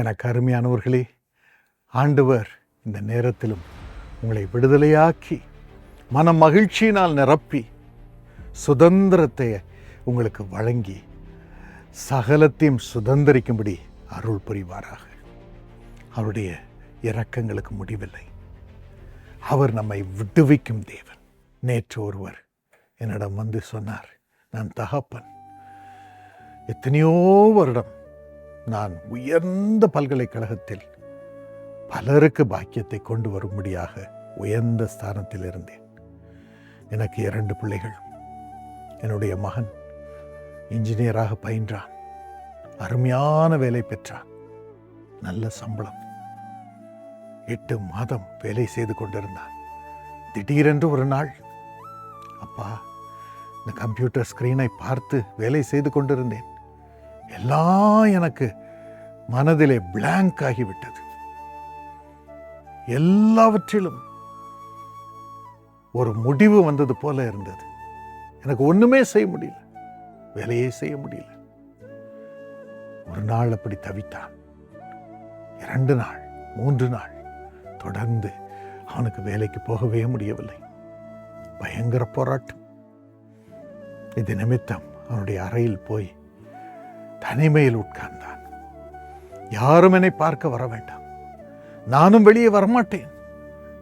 எனக்கு அருமையானவர்களே, ஆண்டவர் இந்த நேரத்திலும் உங்களை விடுதலையாக்கி மன மகிழ்ச்சியினால் நிரப்பி சுதந்திரத்தை உங்களுக்கு வழங்கி சகலத்தையும் சுதந்திரிக்கும்படி அருள் புரிவாராக. அவருடைய இரக்கங்களுக்கு முடிவில்லை. அவர் நம்மை விடுவிக்கும் தேவன். நேற்று ஒருவர் என்னிடம் வந்து சொன்னார், நான் தகப்பன், எத்தனையோ வருடம் நான் உயர்ந்த பல்கலைக்கழகத்தில் பலருக்கு பாக்கியத்தை கொண்டு வரும்படியாக உயர்ந்த ஸ்தானத்தில் இருந்தேன். எனக்கு 2 பிள்ளைகள். என்னுடைய மகன் இன்ஜினியராக பயின்றான், அருமையான வேலை பெற்றான், நல்ல சம்பளம். 8 மாதம் வேலை செய்து கொண்டிருந்தான். திடீரென்று ஒரு நாள், அப்பா, இந்த கம்ப்யூட்டர் ஸ்கிரீனை பார்த்து வேலை செய்து கொண்டிருந்தேன், எல்லாம் எனக்கு மனதிலே பிளாங்க் ஆகிவிட்டது. எல்லாவற்றிலும் ஒரு முடிவு வந்தது போல இருந்தது. எனக்கு ஒண்ணுமே செய்ய முடியல, வேலையே செய்ய முடியல. ஒரு நாள் அப்படி தவித்தான். 2 நாள் 3 நாள் தொடர்ந்து அவனுக்கு வேலைக்கு போகவே முடியவில்லை. பயங்கர போராட்டம். இது நிமித்தம் அவனுடைய அறையில் போய் தனிமையில் உட்கார்ந்தான். யாரும் என்னை பார்க்க வர வேண்டாம், நானும் வெளியே வரமாட்டேன்,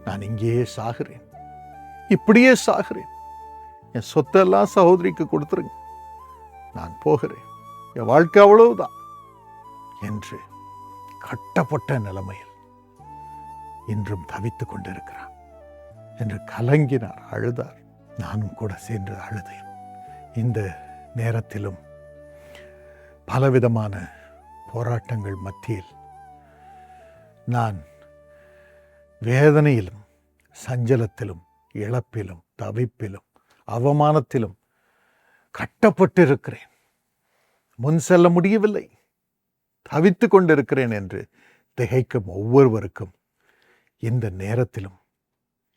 நான் இங்கேயே சாகிறேன், இப்படியே சாகிறேன், என் சொத்தெல்லாம் சகோதரிக்கு கொடுத்துருங்க, நான் போகிறேன், என் வாழ்க்கை அவ்வளவுதான் என்று கட்டப்பட்ட நிலைமையில் இன்றும் தவித்துக் கொண்டிருக்கிறான் என்று கலங்கினார், அழுதார். நானும் கூட சென்று அழுதேன். இந்த நேரத்திலும் பலவிதமான போராட்டங்கள் மத்தியில் நான் வேதனையிலும் சஞ்சலத்திலும் இழப்பிலும் தவிப்பிலும் அவமானத்திலும் கட்டப்பட்டிருக்கிறேன். முன் செல்ல முடியவில்லை, தவித்து கொண்டிருக்கிறேன் என்று திகைக்கும் ஒவ்வொருவருக்கும் இந்த நேரத்திலும்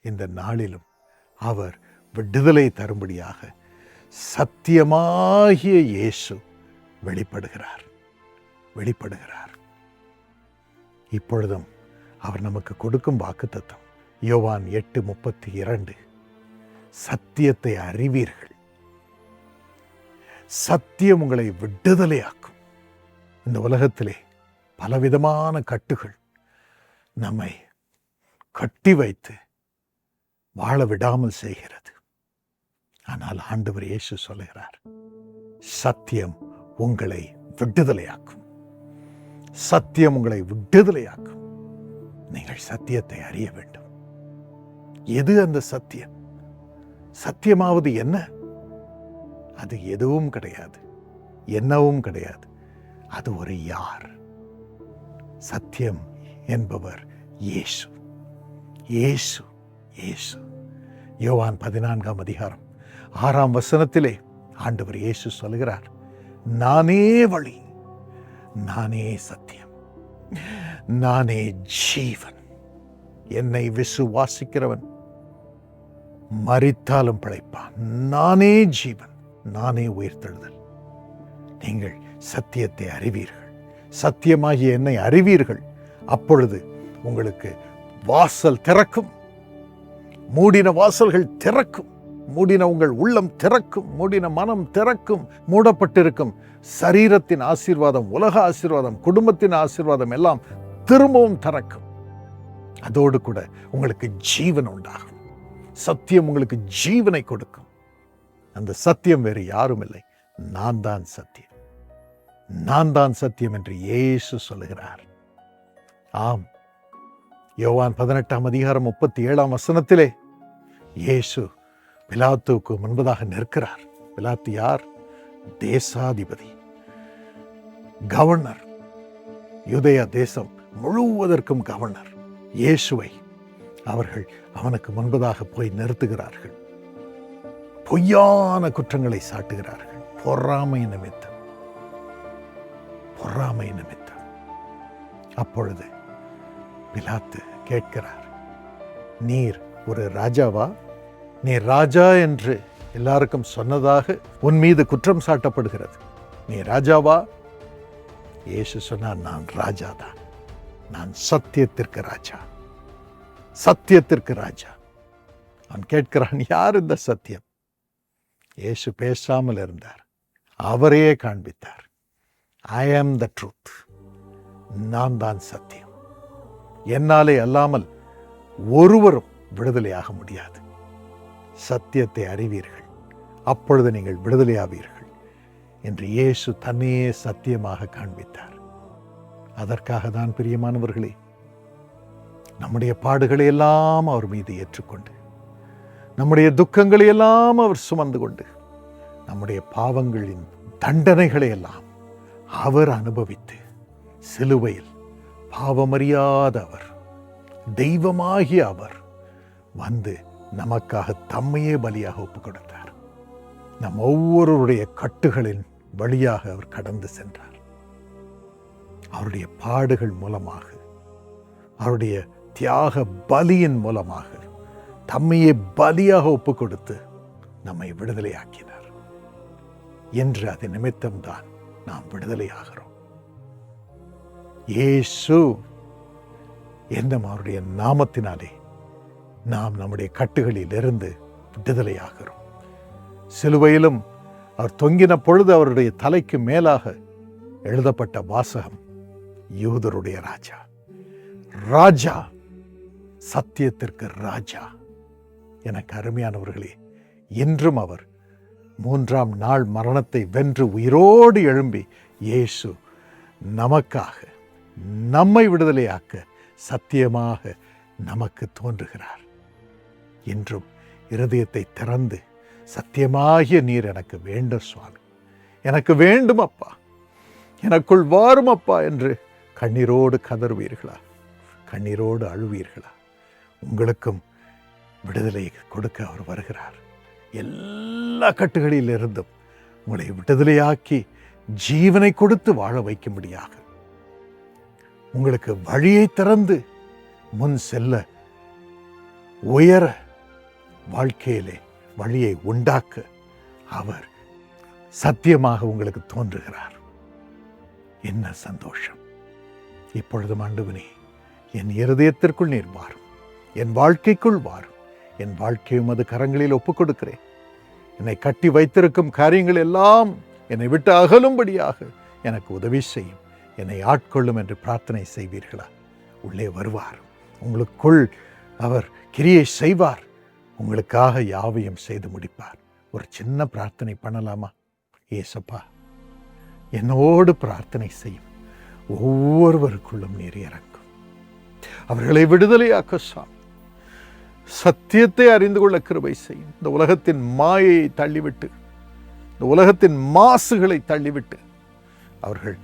இந்த நாளிலும் அவர் விடுதலை தரும்படியாக சத்தியமாகிய இயேசு வெளிப்படுகிறார். இப்பொழுதும் அவர் நமக்கு கொடுக்கும் வாக்குத்தத்தம் யோவான் 8:32, சத்தியத்தை அறிவீர்கள், சத்தியம் உங்களை விடுதலையாக்கும். இந்த உலகத்திலே பலவிதமான கட்டுகள் நம்மை கட்டி வைத்து வாழ விடாமல் செய்கிறது. ஆனால் ஆண்டவர் இயேசு சொல்லுகிறார், சத்தியம் உங்களை விடுதலையாக்கும், சத்தியம் உங்களை விடுதலையாக்கும். நீங்கள் சத்தியத்தை அறிய வேண்டும். எது அந்த சத்தியம்? சத்தியமாவது என்ன? அது எதுவும் கிடையாது, என்னவும் கிடையாது. அது ஒரு யார். சத்தியம் என்பவர் இயேசு. இயேசு இயேசு. யோவான் 14:6 ஆண்டவர் இயேசு சொல்கிறார், நானே வழி, நானே சத்தியம், நானே ஜீவன். என்னை விசுவாசிக்கிறவன் மரித்தாலும் பிழைப்பான். நானே ஜீவன், நானே உயிர்த்தெழுதல். நீங்கள் சத்தியத்தை அறிவீர்கள், சத்தியமாகிய என்னை அறிவீர்கள். அப்பொழுது உங்களுக்கு வாசல் திறக்கும், மூடின வாசல்கள் திறக்கும், மூடின உங்கள் உள்ளம் திறக்கும், மூடின மனம் திறக்கும். மூடப்பட்டிருக்கும் சரீரத்தின் ஆசீர்வாதம், உலக ஆசீர்வாதம், குடும்பத்தின் ஆசீர்வாதம் எல்லாம் திரும்பவும் திறக்கும். அதோடு கூட உங்களுக்கு ஜீவன் உண்டாகும். சத்தியம் உங்களுக்கு ஜீவனை கொடுக்கும். அந்த சத்தியம் வேறு யாரும் இல்லை, நான் தான் சத்தியம், நான் தான் சத்தியம் என்று இயேசு சொல்லுகிறார். ஆம், யோவான் 18:37 இயேசு பிலாத்துவுக்கு முன்பதாக நிற்கிறார். பிலாத்து யார்? தேசாதிபதி, கவர்னர், யூதேயா தேசம் முழுவதற்கும் கவர்னர். இயேசுவை அவர்கள் அவனுக்கு முன்பதாக போய் நிறுத்துகிறார்கள். பொய்யான குற்றங்களை சாட்டுகிறார்கள். பொறாமை நிமித்தம். அப்பொழுது பிலாத்து கேட்கிறார், நீர் ஒரு ராஜாவா? நீர் ராஜா என்று எல்லாருக்கும் சொன்னதாக உன் மீது குற்றம் சாட்டப்படுகிறது. நீ ராஜாவா? இயேசு சொன்னார், நான் ராஜாதான். நான் சத்தியத்திற்கு ராஜா, சத்தியத்திற்கு ராஜா. அவன் கேட்கிறான், யார் இந்த சத்தியம்? இயேசு பேசாமல் இருந்தார். அவரையே காண்பித்தார். ஐ ஆம் த ட்ரூத். நான் தான் சத்தியம். என்னாலே அல்லாமல் ஒருவரும் விடுதலையாக முடியாது. சத்தியத்தை அறிவீர்கள், அப்பொழுது நீங்கள் விடுதலையாவீர்கள் என்று இயேசு தன்னையே சத்தியமாக காண்பித்தார். அதற்காக தான் பிரியமானவர்களே, நம்முடைய பாடுகளை எல்லாம் அவர் மீது ஏற்றுக்கொண்டு, நம்முடைய துக்கங்களை எல்லாம் அவர் சுமந்து கொண்டு, நம்முடைய பாவங்களின் தண்டனைகளை எல்லாம் அவர் அனுபவித்து, சிலுவையில் பாவமறியாத அவர், தெய்வமாகிய அவர் வந்து நமக்காக தம்மையே பலியாக ஒப்புக் கொடுத்தார். நம் ஒவ்வொருவருடைய கட்டுகளின் வழியாக அவர் கடந்து சென்றார். அவருடைய பாடுகள் மூலமாக, அவருடைய தியாக பலியின் மூலமாக தம்மையே பலியாக ஒப்புக் கொடுத்து நம்மை விடுதலையாக்கினார். என்று அது நிமித்தம்தான் நாம் விடுதலையாகிறோம். இயேசு என்னும் அவருடைய நாமத்தினாலே நாம் நம்முடைய கட்டுகளில் இருந்து விடுதலையாகிறோம். சிலுவையிலும் அவர் தொங்கின பொழுது அவருடைய தலைக்கு மேலாக எழுதப்பட்ட வாசகம், யூதருடைய ராஜா, ராஜா, சத்தியத்திற்கு ராஜா. எனக்கு அருமையானவர்களே, இன்றும் அவர் 3ஆம் நாள் மரணத்தை வென்று உயிரோடு எழும்பி இயேசு நமக்காக நம்மை விடுதலையாக்க சத்தியமாக நமக்கு தோன்றுகிறார். இன்றும் இருதயத்தை திறந்து, சத்தியமாகிய நீர் எனக்கு வேண்டும் சுவாமி, எனக்கு வேண்டும் அப்பா, எனக்குள் வாரும் அப்பா என்று கண்ணீரோடு கதறுவீர்களா? கண்ணீரோடு அழுவீர்களா? உங்களுக்கும் விடுதலை கொடுக்க அவர் வருகிறார். எல்லா கட்டுகளில் இருந்தும் உங்களை விடுதலையாக்கி ஜீவனை கொடுத்து வாழ வைக்கும்படியாக உங்களுக்கு வழியை திறந்து முன் செல்ல, உயர, வாழ்க்கையிலே வழியை உண்டாக்க அவர் சத்தியமாக உங்களுக்கு தோன்றுகிறார். என்ன சந்தோஷம்! இப்பொழுதும் ஆண்டவனே, என் இருதயத்திற்குள் நீர் வாரும், என் வாழ்க்கைக்குள் வாரும். என் வாழ்க்கையும் அது கரங்களில் ஒப்புக் கொடுக்கிறேன். என்னை கட்டி வைத்திருக்கும் காரியங்கள் எல்லாம் என்னை விட்டு அகலும்படியாக எனக்கு உதவி செய்யும், என்னை ஆட்கொள்ளும் என்று பிரார்த்தனை செய்வீர்களா? உள்ளே வருவார், உங்களுக்குள் அவர் கிரியை செய்வார், உங்களுக்காக யாவையும் செய்து முடிப்பார். ஒரு சின்ன பிரார்த்தனை பண்ணலாமா? ஏசப்பா, என்னோடு பிரார்த்தனை செய்யும் ஒவ்வொருவருக்குள்ளும் நீர் இறங்கும், அவர்களை விடுதலையாக்க சுவாமி, சத்தியத்தை அறிந்து கொள்ள கிருபை செய்யும். இந்த உலகத்தின் மாயையை தள்ளிவிட்டு, இந்த உலகத்தின் மாசுகளை தள்ளிவிட்டு அவர்கள்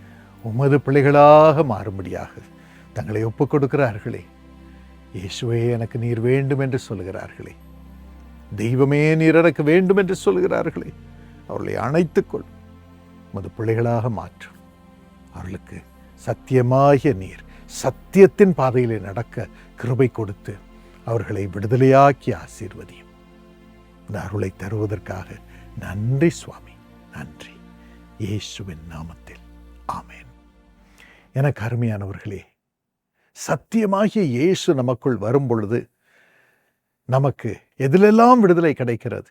உமது பிள்ளைகளாக மாறும்படியாக தங்களை ஒப்புக் கொடுக்கிறார்களே. இயேசுவே, எனக்கு நீர் வேண்டும் என்று சொல்கிறார்களே, தெய்வமே நீர் எனக்கு வேண்டும் என்று சொல்கிறார்களே, அவர்களை அணைத்துக்கொள், உமது பிள்ளைகளாக மாற்றும். அவர்களுக்கு சத்தியமாகிய நீர் சத்தியத்தின் பாதையிலே நடக்க கிருபை கொடுத்து அவர்களை விடுதலையாக்கி ஆசீர்வதியும். இந்த அருளை தருவதற்காக நன்றி சுவாமி, நன்றி. இயேசுவின் நாமத்தில் ஆமென். எனக்கு அருமையானவர்களே, சத்தியமாகிய இயேசு நமக்குள் வரும் பொழுது நமக்கு எதிலெல்லாம் விடுதலை கிடைக்கிறது?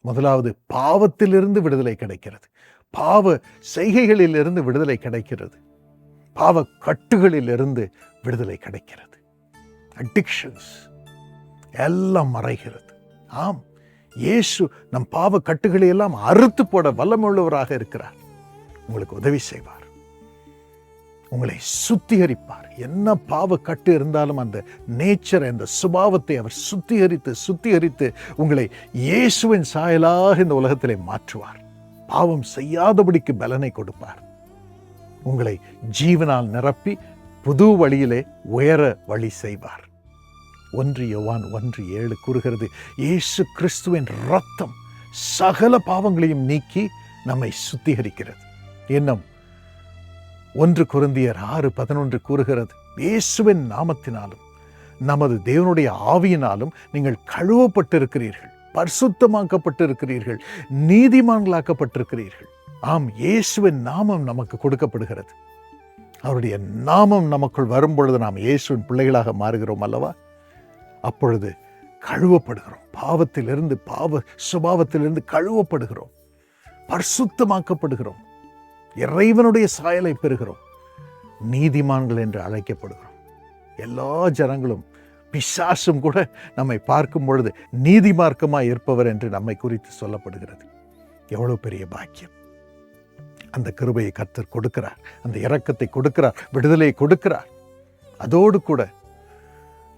முதலாவது, பாவத்திலிருந்து விடுதலை கிடைக்கிறது, பாவ செய்கைகளிலிருந்து விடுதலை கிடைக்கிறது, பாவ கட்டுகளிலிருந்து விடுதலை கிடைக்கிறது. அடிக்ஷன்ஸ் எல்லாம் மறைகிறது. ஆம், இயேசு நம் பாவ கட்டுகளை எல்லாம் அறுத்து போட வல்லமுள்ளவராக இருக்கிறார். உங்களுக்கு உதவி செய்வார், உங்களை சுத்திகரிப்பார். என்ன பாவ கட்டு இருந்தாலும் அந்த நேச்சரை, அந்த சுபாவத்தை அவர் சுத்திகரித்து உங்களை இயேசுவின் சாயலாக இந்த உலகத்திலே மாற்றுவார். பாவம் செய்யாதபடிக்கு பலனை கொடுப்பார். உங்களை ஜீவனால் நிரப்பி புது வழியிலே உயர வழி செய்வார். 1 யோவான் 1:7 கூறுகிறது, இயேசு கிறிஸ்துவின் இரத்தம் சகல பாவங்களையும் நீக்கி நம்மை சுத்திகரிக்கிறது. இன்னும் 1 கொரிந்தியர் 6:11 கூறுகிறது, இயேசுவின் நாமத்தினாலும் நமது தேவனுடைய ஆவியினாலும் நீங்கள் கழுவப்பட்டிருக்கிறீர்கள், பரிசுத்தமாக்கப்பட்டிருக்கிறீர்கள், நீதிமான்களாக்கப்பட்டிருக்கிறீர்கள். ஆம், இயேசுவின் நாமம் நமக்கு கொடுக்கப்படுகிறது. அவருடைய நாமம் நமக்குள் வரும்பொழுது நாம் இயேசுவின் பிள்ளைகளாக மாறுகிறோம் அல்லவா? அப்பொழுது கழுவப்படுகிறோம். பாவத்திலிருந்து, பாவ சுபாவத்திலிருந்து கழுவப்படுகிறோம், பரிசுத்தமாக்கப்படுகிறோம், இறைவனுடைய சாயலை பெறுகிறோம், நீதிமான்கள் என்று அழைக்கப்படுகிறோம். எல்லா ஜனங்களும், பிசாசும் கூட நம்மை பார்க்கும் பொழுது நீதிமார்க்கமாய் இருப்பவர் என்று நம்மை குறித்து சொல்லப்படுகிறது. எவ்வளவு பெரிய பாக்கியம்! அந்த கிருபையை கர்த்தர் கொடுக்கிறார், அந்த இரக்கத்தை கொடுக்கிறார், விடுதலையை கொடுக்கிறார். அதோடு கூட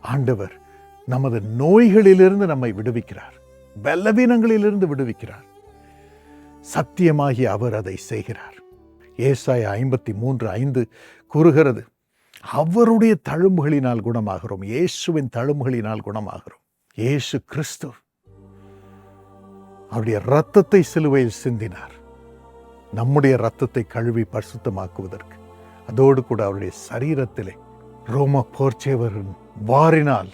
ஆண்டவர் நமது நோய்களிலிருந்து நம்மை விடுவிக்கிறார், பலவீனங்களிலிருந்து விடுவிக்கிறார். சத்தியமாகி அவர் அதை செய்கிறார். ஏசாயா 53:5 கூறுகிறது, அவருடைய தழும்புகளினால் குணமாகிறோம், இயேசுவின் தழும்புகளினால் குணமாகிறோம். இயேசு கிறிஸ்து அவருடைய இரத்தத்தை சிலுவையில் சிந்தினார், நம்முடைய இரத்தத்தை கழுவி பரிசுத்தமாக்குவதற்கு. அதோடு கூட அவருடைய சரீரத்திலே ரோம போர்ச்சேவரின் வாரினால்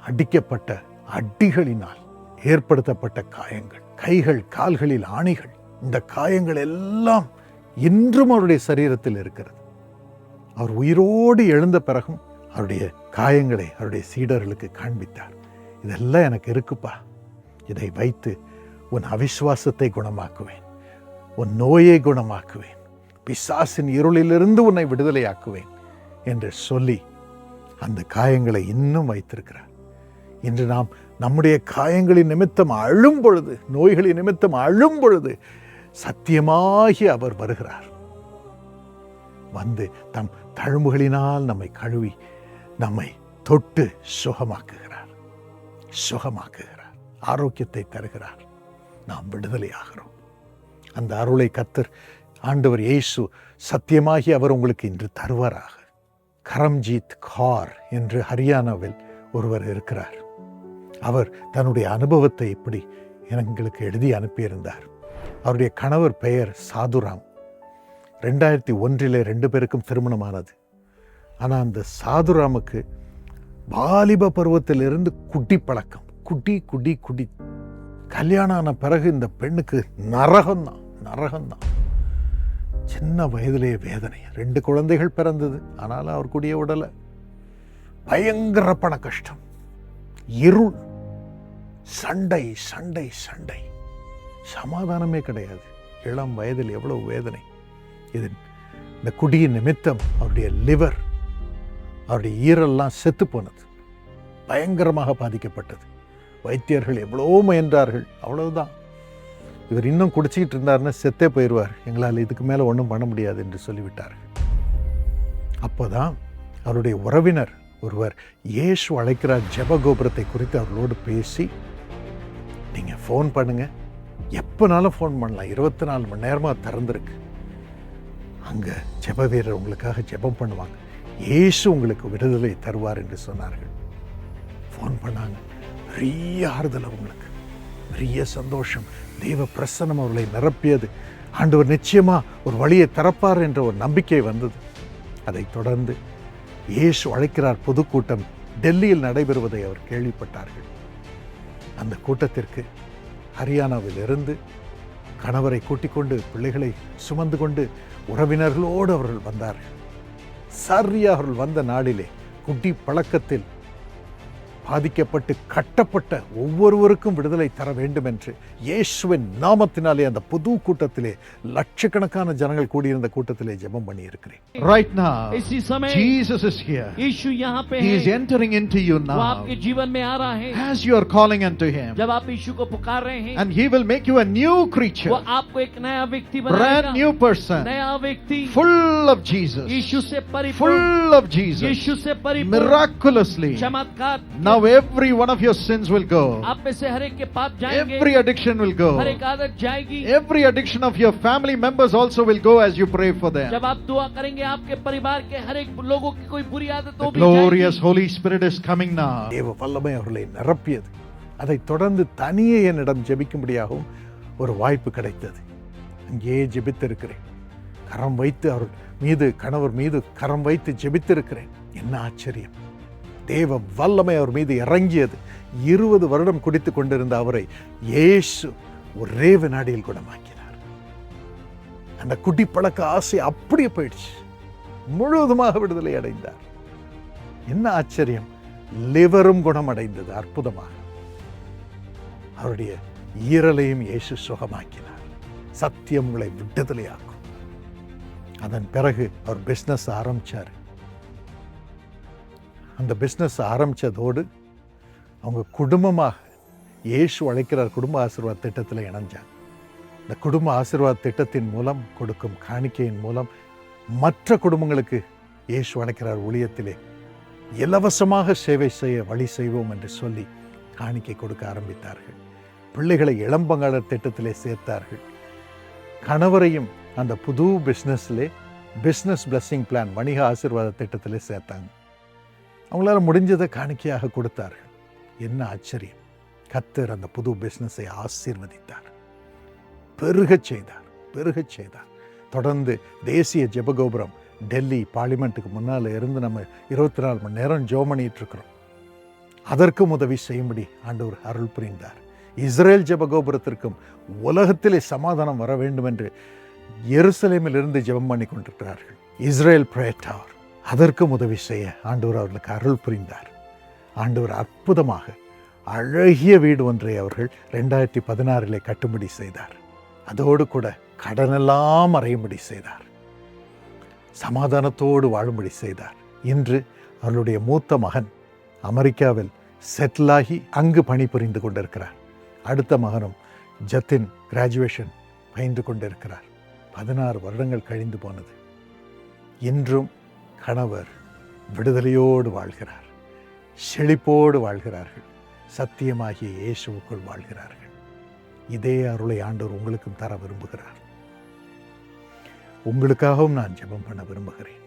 அடிக்கப்பட்ட அடிகளினால் ஏற்படுத்தப்பட்ட காயங்கள், கைகள் கால்களில் ஆணிகள், இந்த காயங்கள் எல்லாம் இன்றும் அவருடைய சரீரத்தில் இருக்கிறது. அவர் உயிரோடு எழுந்த பிறகும் அவருடைய காயங்களை அவருடைய சீடர்களுக்கு காண்பித்தார். இதெல்லாம் எனக்கு இருக்குப்பா, இதை வைத்து உன் அவிசுவாசத்தை குணமாக்குவேன், உன் நோயை குணமாக்குவேன், பிசாசின் இருளிலிருந்து உன்னை விடுதலையாக்குவேன் என்று சொல்லி அந்த காயங்களை இன்னும் வைத்திருக்கிறார். இன்று நாம் நம்முடைய காயங்களின் நிமித்தம் அழும் பொழுது, நோய்களின் நிமித்தம் அழும் பொழுது சத்தியமாகி அவர் வருகிறார். வந்து தம் தழும்புகளினால் நம்மை கழுவி நம்மை தொட்டு சுகமாக்குகிறார், சுகமாக்குகிறார், ஆரோக்கியத்தை தருகிறார். நாம் விடுதலையாகிறோம். அந்த அருளை கர்த்தர் ஆண்டவர் இயேசு சத்தியமாகி அவர் உங்களுக்கு இன்று தருவாராக. கரம்ஜீத் கௌர் என்று ஹரியானாவில் ஒருவர் இருக்கிறார். அவர் தன்னுடைய அனுபவத்தை இப்படி எங்களுக்கு எழுதி அனுப்பியிருந்தார். அவருடைய கணவர் பெயர் சாதுராம். 2001 2 பேருக்கும் திருமணமானது. ஆனால் அந்த சாதுராமுக்கு வாலிப பருவத்திலிருந்து குடி பழக்கம், குடி குடி குடி. கல்யாணம் ஆன பிறகு இந்த பெண்ணுக்கு நரகம்தான். சின்ன வயதிலேயே வேதனை. 2 குழந்தைகள் பிறந்தது, ஆனாலும் அவர் குடிய விடலை. பயங்கர பண கஷ்டம், இருள், சண்டை சண்டை சண்டை, சமாதானமே கிடையாது. இளம் வயதில் எவ்வளவு வேதனை. இந்த குடியின் நிமித்தம் அவருடைய லிவர், அவருடைய ஈரெல்லாம் செத்து போனது, பயங்கரமாக பாதிக்கப்பட்டது. வைத்தியர்கள் எவ்வளோ முயன்றார்கள், அவ்வளவுதான். இவர் இன்னும் குடிச்சிக்கிட்டு இருந்தாருன்னா செத்தே போயிடுவார், எங்களால் இதுக்கு மேலே ஒன்றும் பண்ண முடியாது என்று சொல்லிவிட்டார்கள். அப்போதான் அவருடைய உறவினர் ஒருவர் இயேசு அழைக்கிறார் ஜெபகோபுரத்தை குறித்து அவர்களோடு பேசி, நீங்கள் ஃபோன் பண்ணுங்க, எப்போனாலும் ஃபோன் பண்ணலாம், 24 மணி நேரமாக திறந்திருக்கு, அங்கே ஜெப வீரர் உங்களுக்காக ஜெபம் பண்ணுவாங்க, இயேசு உங்களுக்கு விடுதலை தருவார் என்று சொன்னார்கள். ஃபோன் பண்ணாங்க. பெரிய ஆறுதல், அவங்களுக்கு பெரிய சந்தோஷம், தெய்வ பிரசன்னம் அவர்களை நிரப்பியது. ஆண்டவர் நிச்சயமா ஒரு வழியை திறப்பார் என்ற ஒரு நம்பிக்கை வந்தது. அதைத் தொடர்ந்து இயேசு அழைக்கிறார் பொதுக்கூட்டம் டெல்லியில் நடைபெறுவதை அவர் கேள்விப்பட்டார்கள். அந்த கூட்டத்திற்கு ஹரியானாவில் இருந்து கணவரை கூட்டிக் கொண்டு, பிள்ளைகளை சுமந்து கொண்டு, உறவினர்களோடு அவர்கள் வந்தார்கள். சரியாக அவர்கள் வந்த நாளிலே குடி பழக்கத்தில் பாதிக்கப்பட்டு கட்டப்பட்ட ஒவ்வொருவருக்கும் விடுதலை தர வேண்டும் என்று இயேசுவின் நாமத்தினாலே அந்த புது கூட்டத்திலே, லட்சக்கணக்கான ஜனங்கள் கூடியிருந்த கூட்டத்திலே ஜெபம் பண்ணி இருக்கிறேன். Right now Jesus is here. यीशु यहाँ पे है. He is entering into you now. वो आपके जीवन में आ रहा है. As you are calling unto him. जब आप यीशु को पुकार रहे हैं. And he will make you a new creature. वो आपको एक नया व्यक्ति बनाएगा. Brand new person. नया व्यक्ति. Full of Jesus. यीशु से परिपूर्ण. Full of Jesus. यीशु से परिपूर्ण. Miraculously. चमत्कार. Now every one of your sins will go. आप में से हर एक के पाप जाएंगे. Every addiction will go. हर एक आदत जाएगी. Every addiction of your family members also will go as you pray for them. जब आप दुआ करेंगे, आपके परिवार के हर एक लोगों की कोई बुरी आदतों भी जाएगी. The glorious Holy Spirit is coming now. தேவ வல்லமை அவர்களை நிரப்பியது. அதைத் தொடர்ந்து தனியே என்னிடம் ஜெபிக்கும்படியாகவும் ஒரு வாய்ப்பு கிடைத்தது. அங்கேயே ஜெபித்திருக்கிறேன். கரம் வைத்து அவர் மீது, கணவர் மீது கரம் வைத்து ஜெபித்திருக்கிறேன். என்ன ஆச்சரியம்! தேவ வல்லமை அவர் மீது இறங்கியது. 20 வருடம் குடித்துக் கொண்டிருந்த அவரை இயேசு ஒரே வினாடியில் குணமாக்கினார். அந்த குடி பழக்க ஆசை அப்படியே போயிடுச்சு. முழுவதுமாக விடுதலை அடைந்தார். என்ன ஆச்சரியம்! லிவரும் குணமடைந்தது. அற்புதமாக அவருடைய ஈரலையும் இயேசு சுகமாக்கினார். சத்தியம் உங்களை விடுதலையாக்கும். அதன் பிறகு அவர் பிஸ்னஸ் ஆரம்பிச்சார். அந்த பிஸ்னஸ் ஆரம்பித்ததோடு அவங்க குடும்பமாக இயேசு அழைக்கிறார் குடும்ப ஆசீர்வாத திட்டத்தில் இணைஞ்சாங்க. இந்த குடும்ப ஆசீர்வாத திட்டத்தின் மூலம் கொடுக்கும் காணிக்கையின் மூலம் மற்ற குடும்பங்களுக்கு இயேசு அழைக்கிறார் ஊழியத்திலே இலவசமாக சேவை செய்ய வழி செய்வோம் என்று சொல்லி காணிக்கை கொடுக்க ஆரம்பித்தார்கள். பிள்ளைகளை இளம்பங்காளர் திட்டத்திலே சேர்த்தார்கள். கணவரையும் அந்த புது பிஸ்னஸ் பிளஸ்ஸிங் பிளான் வணிக ஆசீர்வாத திட்டத்திலே சேர்த்தாங்க. அவங்களால முடிஞ்சதை காணிக்கையாக கொடுத்தார்கள். என்ன ஆச்சரியம்! கர்த்தர் அந்த புது பிஸ்னஸை ஆசீர்வதித்தார், பெருகச் செய்தார். தொடர்ந்து தேசிய ஜெபகோபுரம் டெல்லி பார்லிமெண்ட்டுக்கு முன்னால் இருந்து நம்ம 24 மணி நேரம் ஜெபம் பண்ணிட்டு இருக்கிறோம். அதற்கும் உதவி செய்யும்படி ஆண்டவர் அருள் புரிந்தார். இஸ்ரேல் ஜெபகோபுரத்திற்கும் உலகத்திலே சமாதானம் வர வேண்டும் என்று எருசலேமில் இருந்து ஜெபம் பண்ணி கொண்டிருக்கிறார்கள். இஸ்ரேல் பிரேயர் டவர், அதற்கும் உதவி செய்ய ஆண்டவர் அவர்களுக்கு அருள் புரிந்தார். ஆண்டவர் அற்புதமாக அழகிய வீடு ஒன்றை அவர்கள் 2016 கட்டும்படி செய்தார். அதோடு கூட கடனெல்லாம் அறையும்படி செய்தார். சமாதானத்தோடு வாழும்படி செய்தார். இன்று அவர்களுடைய மூத்த மகன் அமெரிக்காவில் செட்டிலாகி அங்கு பணிபுரிந்து கொண்டிருக்கிறார். அடுத்த மகனும் ஜத்தின் கிராஜுவேஷன் பயின்று கொண்டிருக்கிறார். 16 வருடங்கள் கழிந்து போனது. இன்றும் கணவர் விடுதலையோடு வாழ்கிறார், செழிப்போடு வாழ்கிறார்கள், சத்தியமாகிய இயேசுவுக்குள் வாழ்கிறார்கள். இதே அருளை ஆண்டவர் உங்களுக்கும் தர விரும்புகிறார். உங்களுக்காகவும் நான் ஜெபம் பண்ண விரும்புகிறேன்.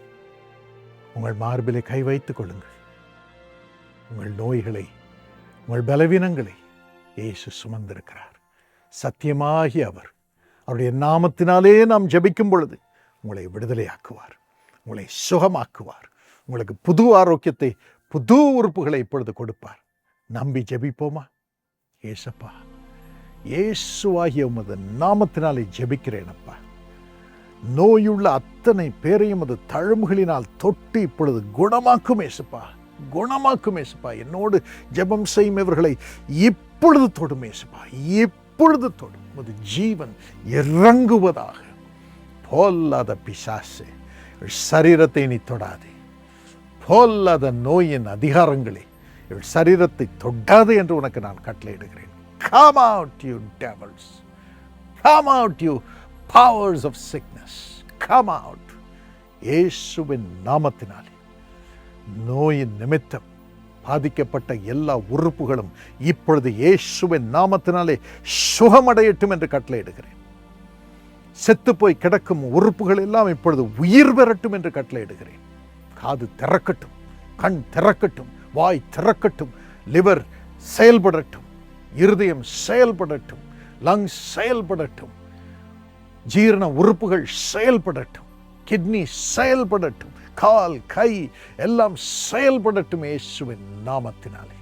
உங்கள் மார்பிலை கை வைத்துக் கொள்ளுங்கள். உங்கள் நோய்களை, உங்கள் பலவீனங்களை இயேசு சுமந்திருக்கிறார். சத்தியமாகி அவருடைய நாமத்தினாலே நாம் ஜெபிக்கும் பொழுது உங்களை விடுதலையாக்குவார், உங்களை சுகமாக்குவார், உங்களுக்கு புது ஆரோக்கியத்தை, புது உறுப்புகளை இப்பொழுது கொடுப்பார். நம்பி ஜெபிப்போமா? ஏசப்பா, இயேசுவாகிய உமது நாமத்தினாலே ஜெபிக்கிறேன் அப்பா. நோயுள்ள அத்தனை பேரையும் அது தழும்புகளினால் தொட்டு இப்பொழுது குணமாக்கும் ஏசப்பா, குணமாக்கும் ஏசப்பா. என்னோடு ஜெபம் செய்யும் இவர்களை இப்பொழுது தொடும் ஏசப்பா, இப்பொழுது தொடும். உமது ஜீவன் இறங்குவதாக. பொல்லாத பிசாசே, சரீரத்தை நீ தொடாதே. பொல்லாத நோயின் அதிகாரங்களே, சரீரத்தை தொடாது என்று உனக்கு நான் கட்டளையிடுகிறேன். Come out, you devils. Come out, you powers of sickness. Come out. இயேசுவின் நாமத்தினாலே நோயின் நிமித்தம் பாதிக்கப்பட்ட எல்லா உறுப்புகளும் இப்பொழுது இயேசுவின் நாமத்தினாலே சுகமடையட்டும் என்று கட்டளையிடுகிறேன். செத்துப்போய் கிடக்கும் உறுப்புகள் எல்லாம் இப்பொழுது உயிர் பெறட்டும் என்று கட்டளையிடுகிறேன். காது திறக்கட்டும், கண் திறக்கட்டும், வாய் திறக்கட்டும், லிவர் செயல்படட்டும், இருதயம் செயல்படட்டும், லங்ஸ் செயல்படட்டும், ஜீரண உறுப்புகள் செயல்படட்டும், கிட்னி செயல்படட்டும், கால் கை எல்லாம் செயல்படட்டும். இயேசுவின் நாமத்தினாலே,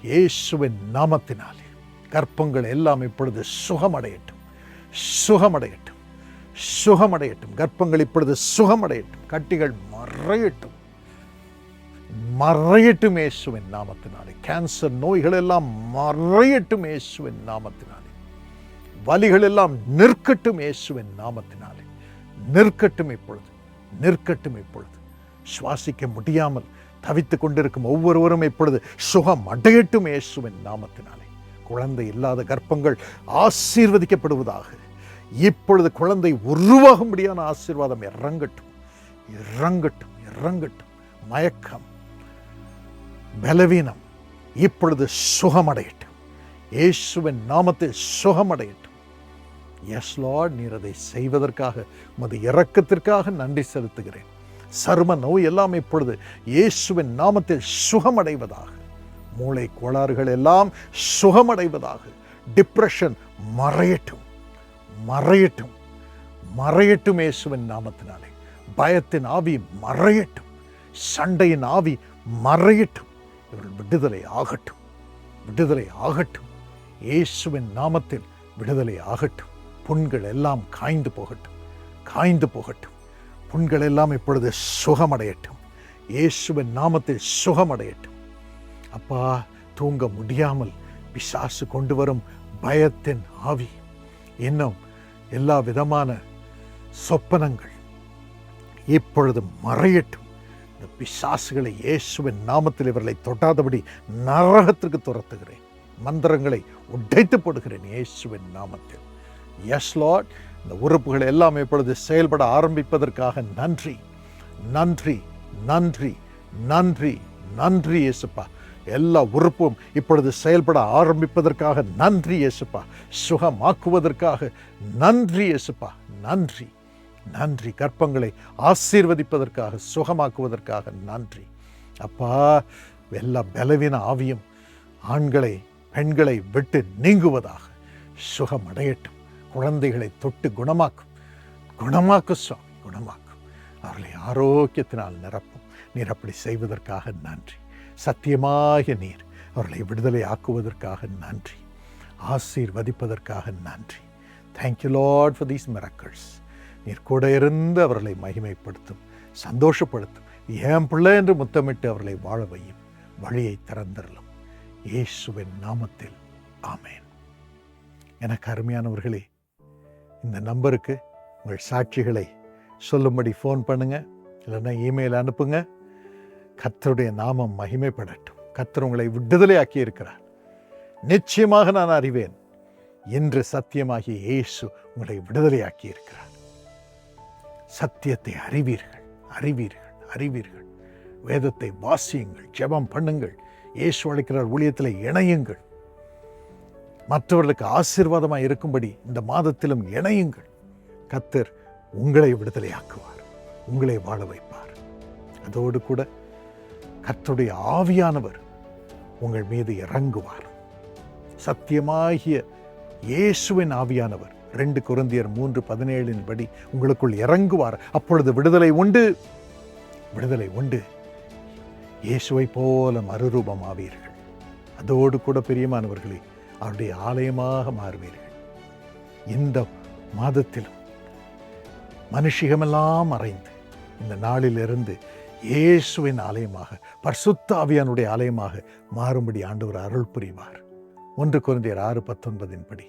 இயேசுவின் நாமத்தினாலே கர்ப்பங்கள் எல்லாம் இப்பொழுது சுகமடையட்டும், சுகமடையட்டும், சுகமடையட்டும். கர்ப்பங்கள் இப்பொழுது சுகமடையட்டும். கட்டிகள் மறையட்டும், மறையட்டும் இயேசுவின் நாமத்தினாலே. கேன்சர் நோய்கள் எல்லாம் மறையட்டும் இயேசுவின் நாமத்தினாலே. வலிகள் எல்லாம் நிற்கட்டும் இயேசுவின் நாமத்தினாலே. நிற்கட்டும் இப்பொழுது, நிற்கட்டும் இப்பொழுது. சுவாசிக்க முடியாமல் தவித்துக் கொண்டிருக்கும் ஒவ்வொருவரும் இப்பொழுது சுகம் அடையட்டும் இயேசுவின் நாமத்தினாலே. குழந்தை இல்லாத கர்ப்பங்கள் ஆசீர்வதிக்கப்படுவதாக. இப்பொழுது குழந்தை உருவாகும்படியான ஆசீர்வாதம் இறங்கட்டும், இறங்கட்டும், இறங்கட்டும். மயக்கம், பலவீனம் இப்பொழுது சுகமடையட்டும், இயேசுவின் நாமத்தில் சுகமடையட்டும். எஸ் லார்ட், நீர் அதை செய்வதற்காக உமது இரக்கத்திற்காக நன்றி செலுத்துகிறேன். சரும நோய் எல்லாம் இப்பொழுது இயேசுவின் நாமத்தில் சுகமடைவதாக. மூளை கோளாறுகள் எல்லாம் சுகமடைவதாக. டிப்ரெஷன் மறையட்டும், மறையட்டும், மறையட்டும் இயேசுவின் நாமத்தினாலே. பயத்தின் ஆவி மறையட்டும், சண்டையின் ஆவி மறையட்டும். இவர்கள் விடுதலை ஆகட்டும், விடுதலை ஆகட்டும். இயேசுவின் நாமத்தில் விடுதலை ஆகட்டும். புண்கள் எல்லாம் காய்ந்து போகட்டும், காய்ந்து போகட்டும். புண்கள் எல்லாம் இப்பொழுது சுகமடையட்டும். இயேசுவின் நாமத்தில் சுகமடையட்டும். அப்பா, தூங்க முடியாமல் பிசாசு கொண்டு வரும் பயத்தின் ஆவி, இன்னும் எல்லா விதமான சொப்பனங்கள் இப்பொழுது மறையட்டும். இந்த பிசாசுகளை இயேசுவின் நாமத்தில் இவர்களை தொட்டாதபடி நரகத்திற்கு துரத்துகிறேன். மந்திரங்களை உடைத்து போடுகிறேன் இயேசுவின் நாமத்தில். எஸ் லார்ட், இந்த உறுப்புகள் எல்லாம் இப்பொழுது செயல்பட ஆரம்பிப்பதற்காக நன்றி, நன்றி, நன்றி, நன்றி, நன்றி இயேசுப்பா. எல்லா உறுப்பும் இப்பொழுது செயல்பட ஆரம்பிப்பதற்காக நன்றி இயேசுப்பா. சுகமாக்குவதற்காக நன்றி இயேசுப்பா. நன்றி, நன்றி. கர்ப்பங்களை ஆசீர்வதிப்பதற்காக, சுகமாக்குவதற்காக நன்றி அப்பா. எல்லா பலவீன ஆவியும் ஆண்களை பெண்களை விட்டு நீங்குவதாக. சுகம் அடையட்டும். குழந்தைகளை தொட்டு குணமாக்கும், குணமாக்கும் சுவாமி, குணமாக்கும். அவர்களை ஆரோக்கியத்தினால் நிரப்பும். நீர் அப்படி செய்வதற்காக நன்றி. சத்தியமாக நீர் அவர்களை விடுதலை ஆக்குவதற்காக நன்றி. ஆசீர்வதிப்பதற்காக நன்றி. Thank you Lord for these miracles. நீர் கூட இருந்து அவர்களை மகிமைப்படுத்தும், சந்தோஷப்படுத்தும். என் பிள்ளை என்று முத்தமிட்டு அவர்களை வாழ வையும். வழியை திறந்தரலும் இயேசுவின் நாமத்தில் ஆமேன். எனக்கு அருமையானவர்களே, இந்த நம்பருக்கு உங்கள் சாட்சிகளை சொல்லும்படி ஃபோன் பண்ணுங்க, இல்லைன்னா இமெயில் அனுப்புங்க. கர்த்தருடைய நாமம் மகிமைப்படட்டும். கர்த்தர் உங்களை விடுதலையாக்கி இருக்கிறார். நிச்சயமாக நான் அறிவேன், இன்று சத்தியமாகிய இயேசு உங்களை விடுதலையாக்கி இருக்கிறார். சத்தியத்தை அறிவீர்கள், அறிவீர்கள், அறிவீர்கள். வேதத்தை வாசியுங்கள், ஜெபம் பண்ணுங்கள். இயேசு அழைக்கிறார், ஊழியத்தில் இணையுங்கள். மற்றவர்களுக்கு ஆசீர்வாதமாக இருக்கும்படி இந்த மாதத்திலும் இணையுங்கள். கர்த்தர் உங்களை விடுதலையாக்குவார், உங்களை வாழ வைப்பார். அதோடு கூட கர்த்தருடைய ஆவியானவர் உங்கள் மீது இறங்குவார். சத்தியமாகிய இயேசுவின் ஆவியானவர் 2 கொரிந்தியர் 3:17 படி உங்களுக்குள் இறங்குவார். அப்பொழுது விடுதலை உண்டு, விடுதலை உண்டு. இயேசுவை போல மறுரூபம் ஆவீர்கள். அதோடு கூட பிரியமானவர்களே, அவருடைய ஆலயமாக மாறுவீர்கள். இந்த மாதத்திலும் மனுஷிகமெல்லாம் மறைந்து இந்த நாளிலிருந்து இயேசுவின் ஆலயமாக, பரிசுத்த ஆவியானுடைய ஆலயமாக மாறும்படி ஆண்டவர் அருள் புரிவார். 1 கொரிந்தியர் 6:19 படி.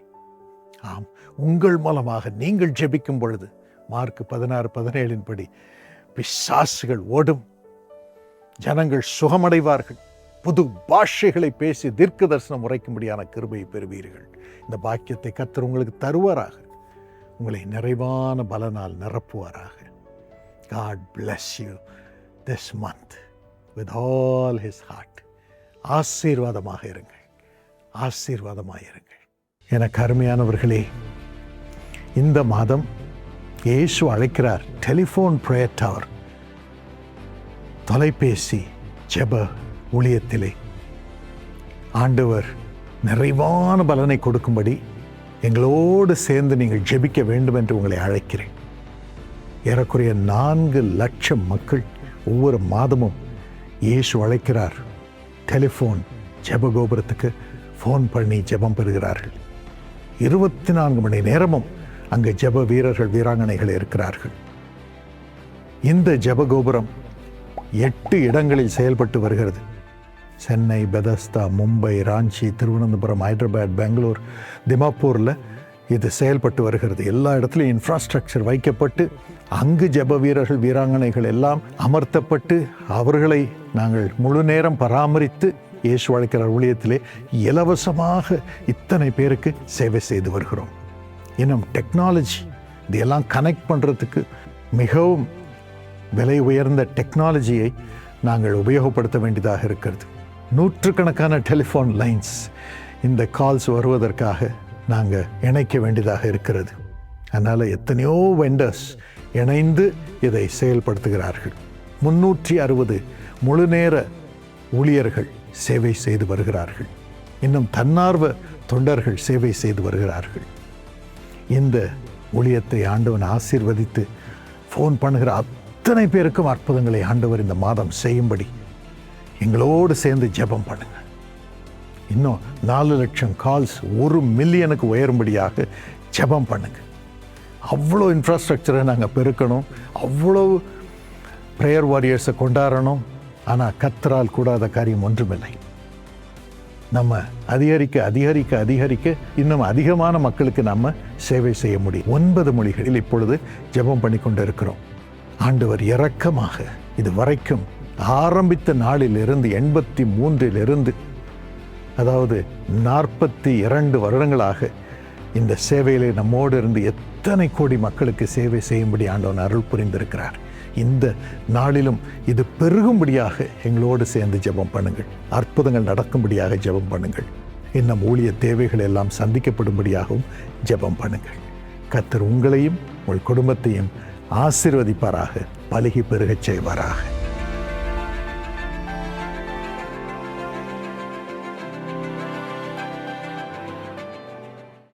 ஆம், உங்கள் மூலமாக நீங்கள் ஜெபிக்கும் பொழுது மார்க் 16:17 படி பிசாசுகள் ஓடும், ஜனங்கள் சுகமடைவார்கள், புது பாஷைகளை பேசி தீர்க்க தரிசனம் உரைக்கும்படியான கிருபையை பெறுவீர்கள். இந்த பாக்கியத்தை கர்த்தர் உங்களுக்கு தருவாராக. உங்களை நிறைவான பலனால் நிரப்புவாராக. God bless you this month with all his heart. ஆசீர்வாதமாக இருங்கள், ஆசீர்வாதமாக இருங்கள். எனக்கு அருமையானவர்களே, இந்த மாதம் இயேசு அழைக்கிறார். டெலிஃபோன் பிரேயர் டவர், தொலைபேசி ஜெப ஊழியத்திலே ஆண்டவர் நிறைவான பலனை கொடுக்கும்படி எங்களோடு சேர்ந்து நீங்கள் ஜெபிக்க வேண்டும் என்று உங்களை அழைக்கிறேன். ஏறக்குறைய 4 லட்சம் மக்கள் ஒவ்வொரு மாதமும் இயேசு அழைக்கிறார் டெலிஃபோன் ஜெபகோபுரத்துக்கு ஃபோன் பண்ணி ஜெபம் பெறுகிறார்கள். 24 மணி நேரமும் அங்கு ஜெப வீரர்கள், வீராங்கனைகள் இருக்கிறார்கள். இந்த ஜெபகோபுரம் 8 இடங்களில் செயல்பட்டு வருகிறது. சென்னை, பெதஸ்தா, மும்பை, ராஞ்சி, திருவனந்தபுரம், ஹைதராபாத், பெங்களூர், திமாப்பூரில் இது செயல்பட்டு வருகிறது. எல்லா இடத்துலையும் இன்ஃப்ராஸ்ட்ரக்சர் வைக்கப்பட்டு அங்கு ஜெப வீரர்கள், வீராங்கனைகள் எல்லாம் அமர்த்தப்பட்டு அவர்களை நாங்கள் முழு நேரம் பராமரித்து இயேசு அழைக்கிறார் ஊழியத்திலே இலவசமாக இத்தனை பேருக்கு சேவை செய்து வருகிறோம். இன்னும் டெக்னாலஜி இதெல்லாம் கனெக்ட் பண்ணுறதுக்கு மிகவும் விலை உயர்ந்த டெக்னாலஜியை நாங்கள் உபயோகப்படுத்த வேண்டியதாக இருக்கிறது. 100கணக்கான டெலிஃபோன் லைன்ஸ் இந்த கால்ஸ் வருவதற்காக நாங்கள் இணைக்க வேண்டியதாக இருக்கிறது. அதனால் எத்தனையோ வெண்டர்ஸ் இணைந்து இதை செயல்படுத்துகிறார்கள். 360 முழு நேர ஊழியர்கள் சேவை செய்து வருகிறார்கள். இன்னும் தன்னார்வ தொண்டர்கள் சேவை செய்து வருகிறார்கள். இந்த ஊழியத்தை ஆண்டவன் ஆசீர்வதித்து ஃபோன் பண்ணுகிற அத்தனை பேருக்கும் அற்புதங்களை ஆண்டவர் இந்த மாதம் செய்யும்படி எங்களோடு சேர்ந்து ஜெபம் பண்ணுங்க. இன்னும் 4 லட்சம் கால்ஸ் 1 மில்லியனுக்கு உயரும்படியாக ஜெபம் பண்ணுங்க. அவ்வளோ இன்ஃப்ராஸ்ட்ரக்சரை நாங்கள் பெருக்கணும், அவ்வளோ ப்ரேயர் வாரியர்ஸை கொண்டாடணும். ஆனால் கர்த்தரால் கூடாத காரியம் ஒன்றுமில்லை. நம்ம அதிகரிக்க அதிகரிக்க அதிகரிக்க இன்னும் அதிகமான மக்களுக்கு நம்ம சேவை செய்ய முடியும். 9 மொழிகளில் இப்பொழுது ஜெபம் பண்ணி கொண்டு இருக்கிறோம். ஆண்டவர் இரக்கமாக இது வரைக்கும் ஆரம்பித்த நாளிலிருந்து 83 அதாவது 42 வருடங்களாக இந்த சேவையிலே நம்மோடு இருந்து எத்தனை கோடி மக்களுக்கு சேவை செய்யும்படி ஆண்டவன் அருள் புரிந்திருக்கிறார். இந்த நாளிலும் இது பெருகும்படியாக எங்களோடு சேர்ந்து ஜெபம் பண்ணுங்கள். அற்புதங்கள் நடக்கும்படியாக ஜெபம் பண்ணுங்கள். இன்னும் ஊழிய தேவைகள் எல்லாம் சந்திக்கப்படும்படியாகவும் ஜெபம் பண்ணுங்கள். கர்த்தர் உங்களையும் உங்கள் குடும்பத்தையும் ஆசீர்வதிப்பாராக, பலுகி பெருகச் செய்வாராக.